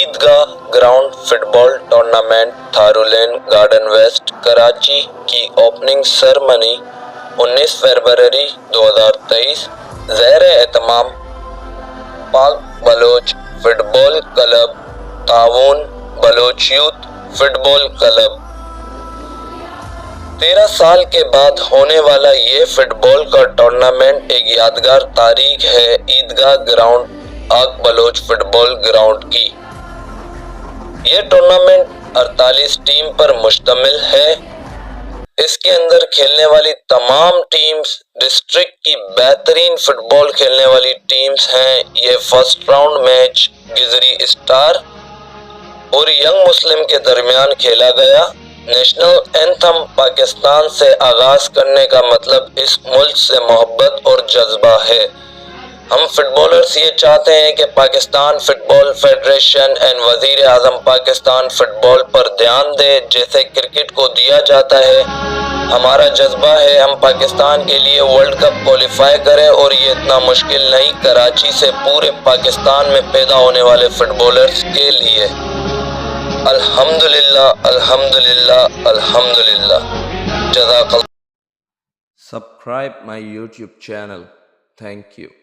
عیدگاہ ground fit بال tournament تھارولین garden waste Karachi کی opening ceremony 19 فروری 2023 زیر اہتمام پاک بلوچ فٹ بال کلب تعاون بلوچ یوتھ فٹ بال کلب 13 سال کے بعد ہونے والا یہ فٹ بال کا ٹورنامنٹ ایک یادگار تاریخ ہے عیدگاہ گراؤنڈ پاک بلوچ فٹ بال گراؤنڈ کی۔ یہ ٹورنامنٹ 48 ٹیم پر مشتمل ہے۔ اس کے اندر کھیلنے والی تمام ٹیمز ڈسٹرکٹ کی بہترین فٹ بال کھیلنے والی ٹیمز ہیں۔ یہ فرسٹ راؤنڈ میچ گزری اسٹار اور ینگ مسلم کے درمیان کھیلا گیا۔ نیشنل اینتھم پاکستان سے آغاز کرنے کا مطلب اس ملک سے محبت اور جذبہ ہے۔ ہم فٹ بالرز یہ چاہتے ہیں کہ Pakistan football federation and وزیر اعظم پاکستان فٹ بال پر دھیان دے جیسے کرکٹ کو دیا جاتا ہے۔ ہمارا جذبہ ہے ہم پاکستان کے لیے ورلڈ کپ کوالیفائی کریں اور یہ اتنا مشکل نہیں کراچی سے پورے پاکستان میں پیدا ہونے والے فٹ بالرز کے لیے۔ الحمدللہ الحمدللہ الحمدللہ جزاک اللہ۔ Subscribe my YouTube channel. Thank you.